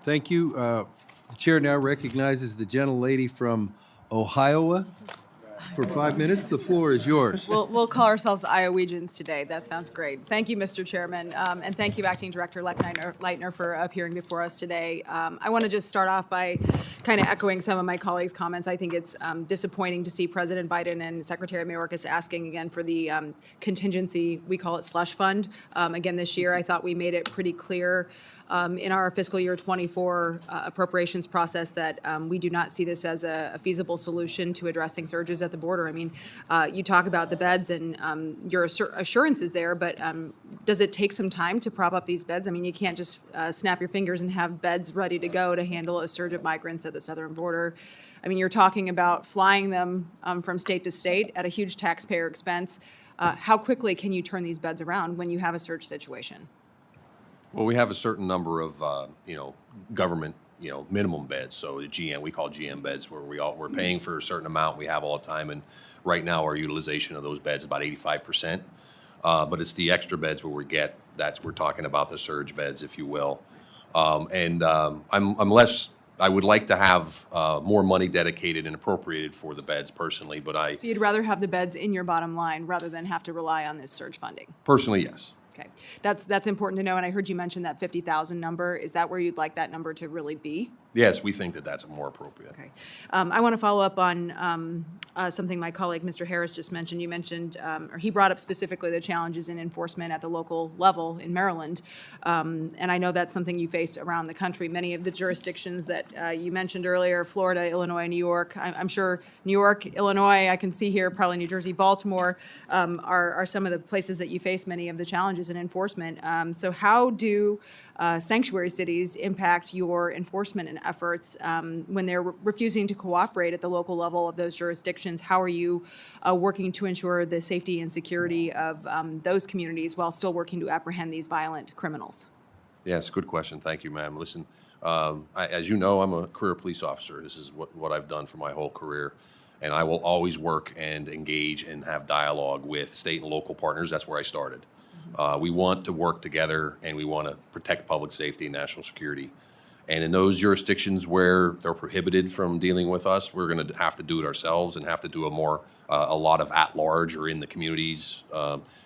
Thank you. The chair now recognizes the gentlelady from Ohio for 5 minutes. The floor is yours. We'll call ourselves Iowegians today. That sounds great. Thank you, Mr. Chairman, and thank you, Acting Director Lechleitner, for appearing before us today. I want to just start off by kind of echoing some of my colleagues' comments. I think it's disappointing to see President Biden and Secretary Mayorkas asking again for the contingency, we call it slush fund. Again, this year, I thought we made it pretty clear in our fiscal year 24 appropriations process that we do not see this as a feasible solution to addressing surges at the border. I mean, you talk about the beds and your assurances there, but does it take some time to prop up these beds? I mean, you can't just snap your fingers and have beds ready to go to handle a surge of migrants at the southern border. I mean, you're talking about flying them from state to state at a huge taxpayer expense. How quickly can you turn these beds around when you have a surge situation? Well, we have a certain number of, government, minimum beds. So the GM, we call GM beds, where we're paying for a certain amount we have all the time. And right now, our utilization of those beds is about 85%. But it's the extra beds where we're talking about the surge beds, if you will. I would like to have more money dedicated and appropriated for the beds personally, but So you'd rather have the beds in your bottom line rather than have to rely on this surge funding? personally, yes. Okay, that's important to know, and I heard you mention that 50,000 number. Is that where you'd like that number to really be? Yes, we think that that's more appropriate. Okay. I want to follow up on something my colleague, Mr. Harris, just mentioned. You mentioned, or he brought up specifically the challenges in enforcement at the local level in Maryland. And I know that's something you face around the country. Many of the jurisdictions that you mentioned earlier, Florida, Illinois, New York, I'm sure New York, Illinois, I can see here, probably New Jersey, Baltimore, are some of the places that you face many of the challenges in enforcement. So how do sanctuary cities impact your enforcement and efforts when they're refusing to cooperate at the local level of those jurisdictions? How are you working to ensure the safety and security of those communities while still working to apprehend these violent criminals? Yes, good question. Thank you, ma'am. Listen, as you know, I'm a career police officer. This is what I've done for my whole career. And I will always work and engage and have dialogue with state and local partners. That's where I started. We want to work together, and we want to protect public safety and national security. And in those jurisdictions where they're prohibited from dealing with us, we're going to have to do it ourselves and have to do a lot of at-large or in the communities,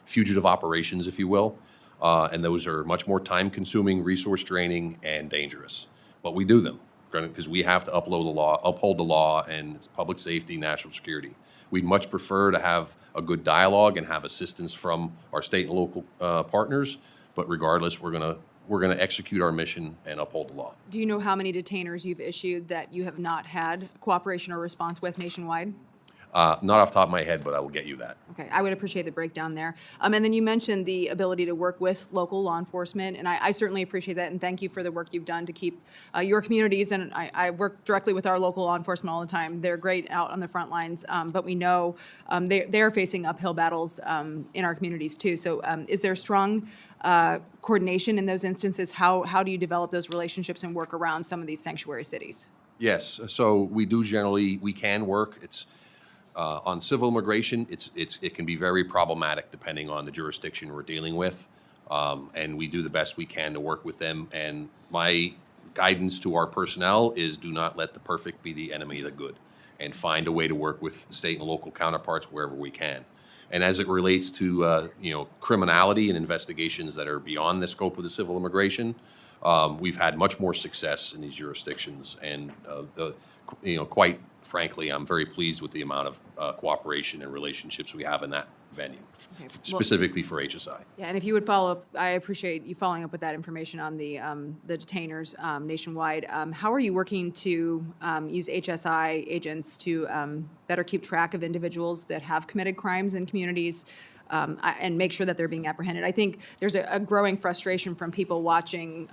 fugitive operations, if you will. And those are much more time-consuming, resource-draining, and dangerous. But we do them because we have to uphold the law, and it's public safety, national security. We'd much prefer to have a good dialogue and have assistance from our state and local partners. But regardless, we're going to execute our mission and uphold the law. Do you know how many detainers you've issued that you have not had cooperation or response with nationwide? Not off the top of my head, but I will get you that. Okay, I would appreciate the breakdown there. And then you mentioned the ability to work with local law enforcement, and I certainly appreciate that, and thank you for the work you've done to keep your communities, and I work directly with our local law enforcement all the time. They're great out on the front lines, but we know they're facing uphill battles in our communities too. So is there strong coordination in those instances? How do you develop those relationships and work around some of these sanctuary cities? Yes, so we can work. It's on civil immigration, it can be very problematic depending on the jurisdiction we're dealing with, and we do the best we can to work with them. And my guidance to our personnel is do not let the perfect be the enemy of the good, and find a way to work with state and local counterparts wherever we can. And as it relates to criminality and investigations that are beyond the scope of the civil immigration, we've had much more success in these jurisdictions, and quite frankly, I'm very pleased with the amount of cooperation and relationships we have in that venue, specifically for HSI. Yeah, and if you would follow up, I appreciate you following up with that information on the detainers nationwide. How are you working to use HSI agents to better keep track of individuals that have committed crimes in communities and make sure that they're being apprehended? I think there's a growing frustration from people watching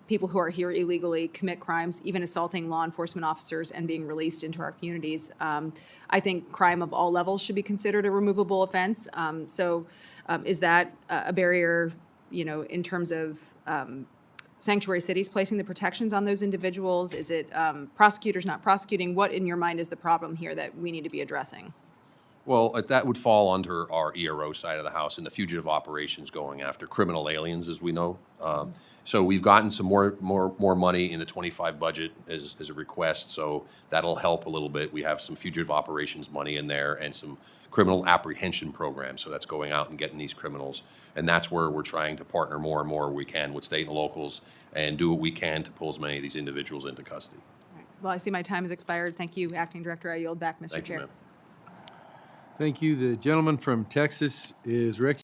people who are here illegally commit crimes, even assaulting law enforcement officers and being released into our communities. I think crime of all levels should be considered a removable offense. So is that a barrier, in terms of sanctuary cities placing the protections on those individuals? Is it prosecutors not prosecuting? What in your mind is the problem here that we need to be addressing? Well, that would fall under our ERO side of the house and the fugitive operations going after criminal aliens, as we know. So we've gotten some more money in the 25 budget as a request, so that'll help a little bit. We have some fugitive operations money in there and some criminal apprehension programs, so that's going out and getting these criminals. And that's where we're trying to partner more and more we can with state and locals and do what we can to pull as many of these individuals into custody. All right. Well, I see my time has expired. Thank you, Acting Director. I yield back, Mr. Thank you, Chair. ma'am. Thank you. The gentleman from Texas is recognized.